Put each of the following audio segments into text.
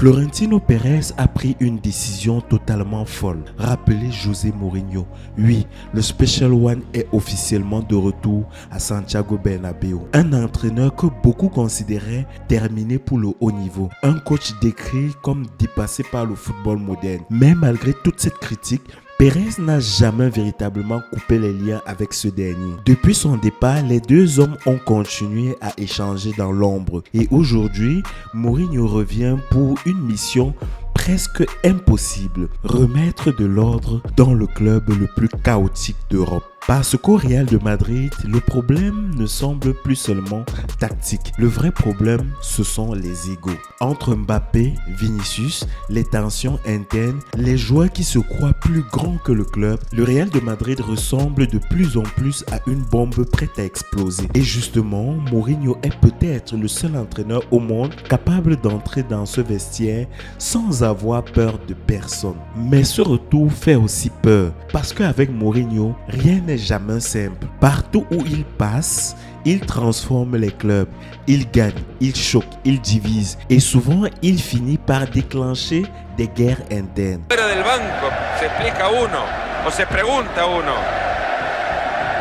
Florentino Pérez a pris une décision totalement folle. Rappelez José Mourinho. Oui, le Special One est officiellement de retour à Santiago Bernabéu. Un entraîneur que beaucoup considéraient terminé pour le haut niveau. Un coach décrit comme dépassé par le football moderne. Mais malgré toute cette critique, Pérez n'a jamais véritablement coupé les liens avec ce dernier. Depuis son départ, les deux hommes ont continué à échanger dans l'ombre. Et aujourd'hui, Mourinho revient pour une mission presque impossible, remettre de l'ordre dans le club le plus chaotique d'Europe. Parce qu'au Real de Madrid, le problème ne semble plus seulement tactique. Le vrai problème, ce sont les égos. Entre Mbappé, Vinicius, les tensions internes, les joueurs qui se croient plus grands que le club, le Real de Madrid ressemble de plus en plus à une bombe prête à exploser. Et justement, Mourinho est peut-être le seul entraîneur au monde capable d'entrer dans ce vestiaire sans avoir peur de personne. Mais ce retour fait aussi peur, parce qu'avec Mourinho, rien n'est jamais simple. Partout où il passe, il transforme les clubs, il gagne, il choque, il divise et souvent il finit par déclencher des guerres internes.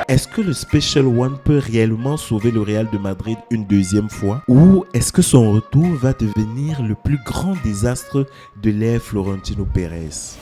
Est-ce que le Special One peut réellement sauver le Real de Madrid une deuxième fois? Ou est-ce que son retour va devenir le plus grand désastre de l'ère Florentino Pérez?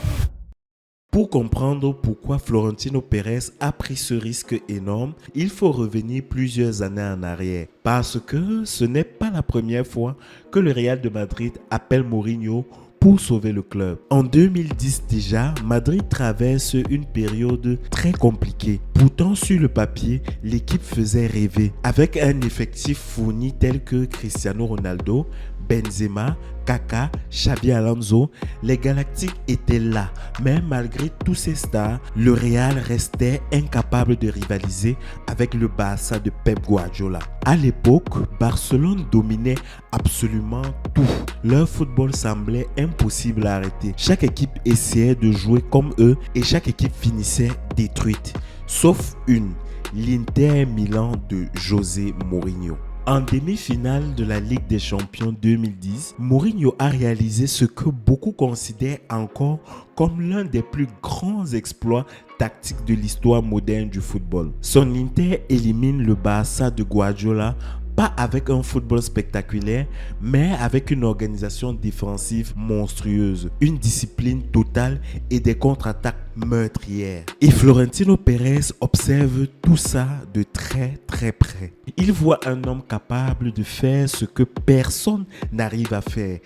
Pour comprendre pourquoi Florentino Pérez a pris ce risque énorme, il faut revenir plusieurs années en arrière. Parce que ce n'est pas la première fois que le Real de Madrid appelle Mourinho pour sauver le club. En 2010 déjà, Madrid traverse une période très compliquée. Pourtant, sur le papier, l'équipe faisait rêver. Avec un effectif fourni tel que Cristiano Ronaldo, Benzema, Kaka, Xabi Alonso, les Galactiques étaient là. Mais malgré tous ces stars, le Real restait incapable de rivaliser avec le Barça de Pep Guardiola. À l'époque, Barcelone dominait absolument tout. Leur football semblait impossible à arrêter. Chaque équipe essayait de jouer comme eux et chaque équipe finissait détruite. Sauf une, l'Inter Milan de José Mourinho. En demi-finale de la Ligue des Champions 2010, Mourinho a réalisé ce que beaucoup considèrent encore comme l'un des plus grands exploits tactiques de l'histoire moderne du football. Son Inter élimine le Barça de Guardiola, pas avec un football spectaculaire, mais avec une organisation défensive monstrueuse, une discipline totale et des contre-attaques meurtrières. Et Florentino Pérez observe tout ça de très près. Il voit un homme capable de faire ce que personne n'arrive à faire: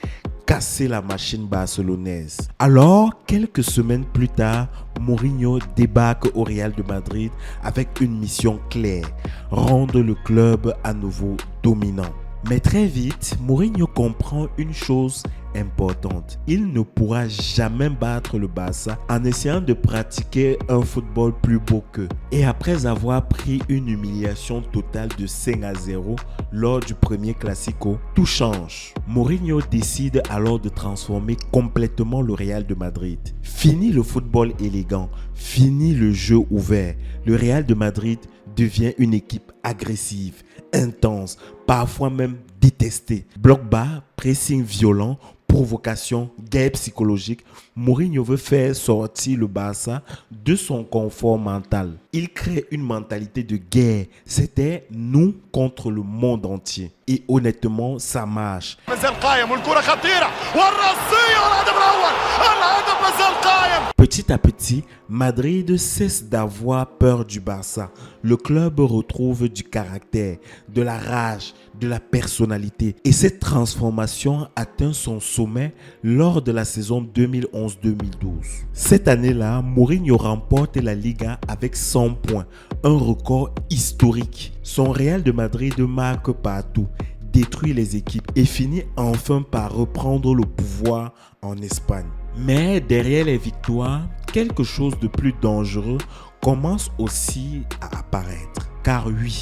casser la machine barcelonaise. Alors, quelques semaines plus tard, Mourinho débarque au Real de Madrid avec une mission claire: rendre le club à nouveau dominant. Mais très vite, Mourinho comprend une chose importante: il ne pourra jamais battre le Barça en essayant de pratiquer un football plus beau qu'eux. Et après avoir pris une humiliation totale de 5-0 lors du premier Classico, tout change. Mourinho décide alors de transformer complètement le Real de Madrid. Fini le football élégant, fini le jeu ouvert. Le Real de Madrid devient une équipe agressive, intense, parfois même détestée. Bloc bas, pressing violent, provocation, guerre psychologique. Mourinho veut faire sortir le Barça de son confort mental. Il crée une mentalité de guerre. C'était nous contre le monde entier. Et honnêtement, ça marche. Petit à petit, Madrid cesse d'avoir peur du Barça. Le club retrouve du caractère, de la rage, de la personnalité. Et cette transformation atteint son sommet lors de la saison 2011-2012. Cette année-là, Mourinho remporte la Liga avec 100 points, un record historique. Son Real de Madrid marque partout, détruit les équipes et finit enfin par reprendre le pouvoir en Espagne. Mais derrière les victoires, quelque chose de plus dangereux commence aussi à apparaître. Car oui,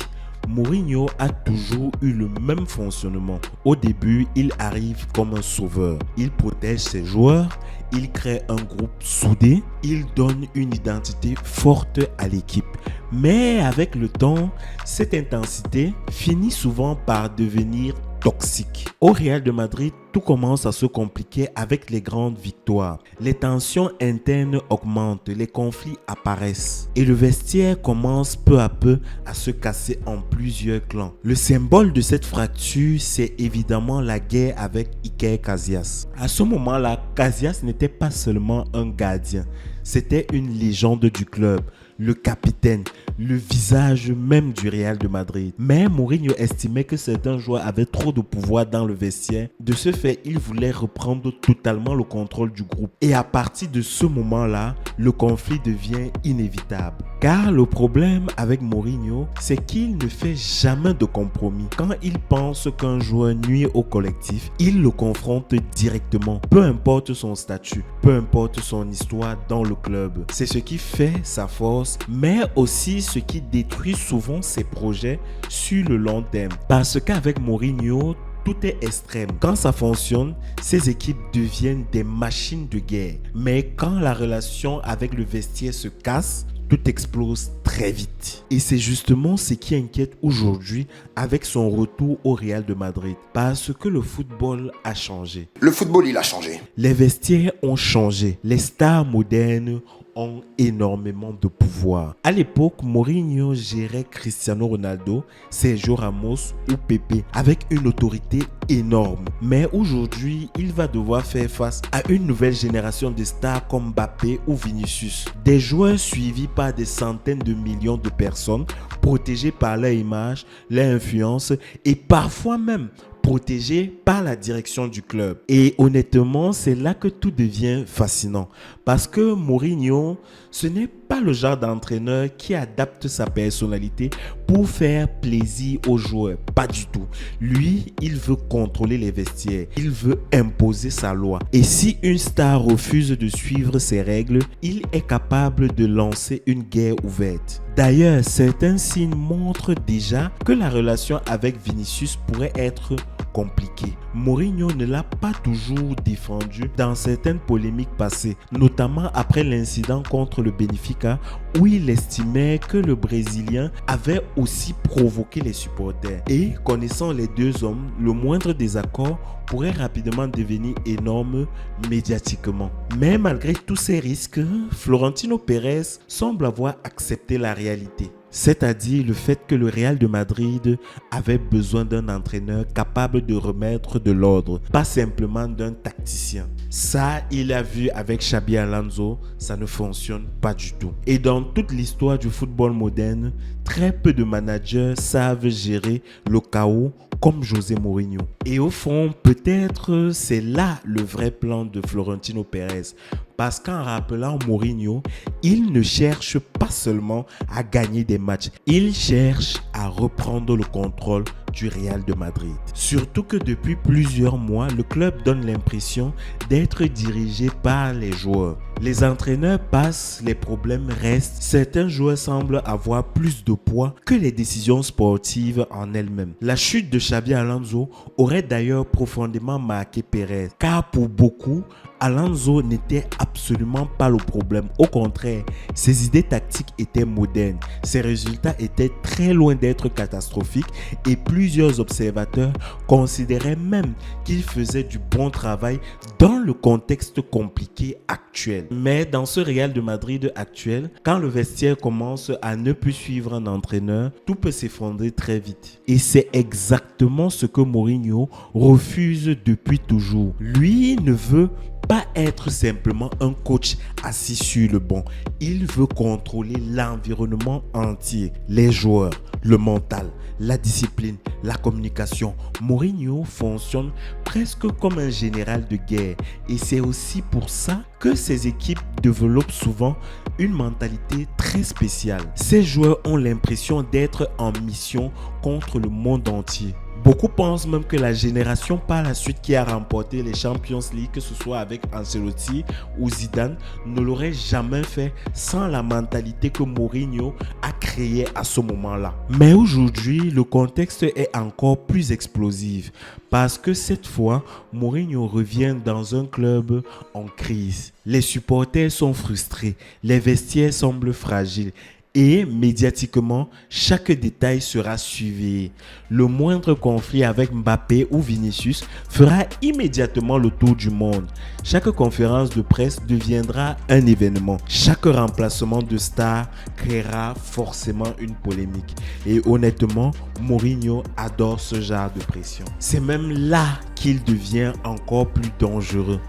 Mourinho a toujours eu le même fonctionnement. Au début, il arrive comme un sauveur. Il protège ses joueurs, il crée un groupe soudé, il donne une identité forte à l'équipe. Mais avec le temps, cette intensité finit souvent par devenir toxique. Au Real de Madrid, tout commence à se compliquer avec les grandes victoires. Les tensions internes augmentent, les conflits apparaissent et le vestiaire commence peu à peu à se casser en plusieurs clans. Le symbole de cette fracture, c'est évidemment la guerre avec Iker Casillas. À ce moment-là, Casillas n'était pas seulement un gardien, c'était une légende du club, le capitaine, le visage même du Real de Madrid. Mais Mourinho estimait que certains joueurs avaient trop de pouvoir dans le vestiaire. De ce fait, il voulait reprendre totalement le contrôle du groupe. Et à partir de ce moment-là, le conflit devient inévitable. Car le problème avec Mourinho, c'est qu'il ne fait jamais de compromis. Quand il pense qu'un joueur nuit au collectif, il le confronte directement. Peu importe son statut, peu importe son histoire dans le club. C'est ce qui fait sa force, mais aussi ce qui détruit souvent ses projets sur le long terme. Parce qu'avec Mourinho, tout est extrême. Quand ça fonctionne, ces équipes deviennent des machines de guerre. Mais quand la relation avec le vestiaire se casse, tout explose très vite. Et c'est justement ce qui inquiète aujourd'hui avec son retour au Real de Madrid. Parce que le football a changé. Le football, il a changé. Les vestiaires ont changé. Les stars modernes ont énormément de pouvoir. À l'époque, Mourinho gérait Cristiano Ronaldo, Sergio Ramos ou Pepe avec une autorité énorme. Mais aujourd'hui, il va devoir faire face à une nouvelle génération de stars comme Mbappé ou Vinicius. Des joueurs suivis par des centaines de millions de personnes, protégés par leur image, leur influence et parfois même protégé par la direction du club. Et honnêtement, c'est là que tout devient fascinant. Parce que Mourinho, ce n'est pas le genre d'entraîneur qui adapte sa personnalité pour faire plaisir aux joueurs. Pas du tout. Lui, il veut contrôler les vestiaires. Il veut imposer sa loi. Et si une star refuse de suivre ses règles, il est capable de lancer une guerre ouverte. D'ailleurs, certains signes montrent déjà que la relation avec Vinicius pourrait être compliquée. Mourinho ne l'a pas toujours défendu dans certaines polémiques passées, notamment après l'incident contre le Benfica où il estimait que le Brésilien avait aussi provoqué les supporters. Et connaissant les deux hommes, le moindre désaccord pourrait rapidement devenir énorme médiatiquement. Mais malgré tous ces risques, Florentino Pérez semble avoir accepté la réalité. C'est-à-dire le fait que le Real de Madrid avait besoin d'un entraîneur capable de remettre de l'ordre, pas simplement d'un tacticien. Ça, il a vu avec Xabi Alonso, ça ne fonctionne pas du tout. Et dans toute l'histoire du football moderne, très peu de managers savent gérer le chaos comme José Mourinho. Et au fond, peut-être c'est là le vrai plan de Florentino Pérez. Parce qu'en rappelant Mourinho, il ne cherche pas seulement à gagner des matchs, il cherche à reprendre le contrôle du Real de Madrid. Surtout que depuis plusieurs mois, le club donne l'impression d'être dirigé par les joueurs. Les entraîneurs passent, les problèmes restent. Certains joueurs semblent avoir plus de poids que les décisions sportives en elles-mêmes. La chute de Xabi Alonso aurait d'ailleurs profondément marqué Pérez, car pour beaucoup, Alonso n'était absolument pas le problème. Au contraire, ses idées tactiques étaient modernes. Ses résultats étaient très loin d'être catastrophiques et plusieurs observateurs considéraient même qu'il faisait du bon travail dans le contexte compliqué actuel. Mais dans ce Real de Madrid actuel, quand le vestiaire commence à ne plus suivre un entraîneur, tout peut s'effondrer très vite. Et c'est exactement ce que Mourinho refuse depuis toujours. Lui ne veut pas être simplement un coach assis sur le banc. Il veut contrôler l'environnement entier, les joueurs, le mental, la discipline, la communication. Mourinho fonctionne presque comme un général de guerre et c'est aussi pour ça que ces équipes développent souvent une mentalité très spéciale. Ces joueurs ont l'impression d'être en mission contre le monde entier. Beaucoup pensent même que la génération par la suite qui a remporté les Champions League, que ce soit avec Ancelotti ou Zidane, ne l'aurait jamais fait sans la mentalité que Mourinho a créée à ce moment-là. Mais aujourd'hui, le contexte est encore plus explosif parce que cette fois, Mourinho revient dans un club en crise. Les supporters sont frustrés, les vestiaires semblent fragiles. Et médiatiquement, chaque détail sera suivi. Le moindre conflit avec Mbappé ou Vinicius fera immédiatement le tour du monde. Chaque conférence de presse deviendra un événement. Chaque remplacement de star créera forcément une polémique. Et honnêtement, Mourinho adore ce genre de pression. C'est même là qu'il devient encore plus dangereux.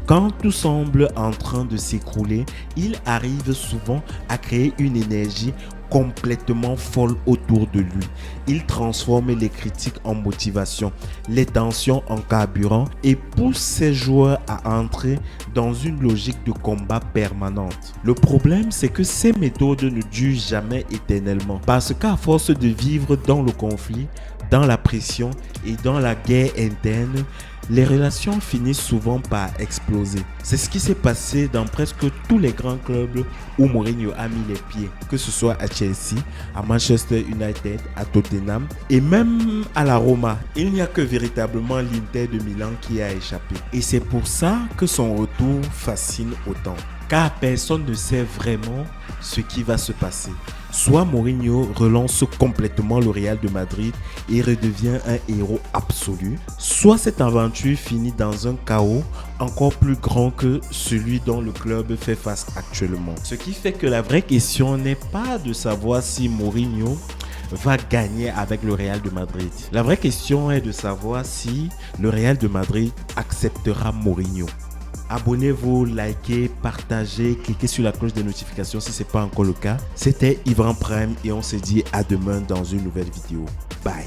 Quand tout semble en train de s'écrouler, il arrive souvent à créer une énergie complètement folle autour de lui. Il transforme les critiques en motivation, les tensions en carburant et pousse ses joueurs à entrer dans une logique de combat permanente. Le problème, c'est que ces méthodes ne durent jamais éternellement parce qu'à force de vivre dans le conflit, dans la pression et dans la guerre interne, les relations finissent souvent par exploser. C'est ce qui s'est passé dans presque tous les grands clubs où Mourinho a mis les pieds, que ce soit à Chelsea, à Manchester United, à Tottenham et même à la Roma. Il n'y a que véritablement l'Inter de Milan qui a échappé. Et c'est pour ça que son retour fascine autant. Car personne ne sait vraiment ce qui va se passer. Soit Mourinho relance complètement le Real de Madrid et redevient un héros absolu, soit cette aventure finit dans un chaos encore plus grand que celui dont le club fait face actuellement. Ce qui fait que la vraie question n'est pas de savoir si Mourinho va gagner avec le Real de Madrid. La vraie question est de savoir si le Real de Madrid acceptera Mourinho. Abonnez-vous, likez, partagez, cliquez sur la cloche de notification si ce n'est pas encore le cas. C'était Yvan Prime et on se dit à demain dans une nouvelle vidéo. Bye.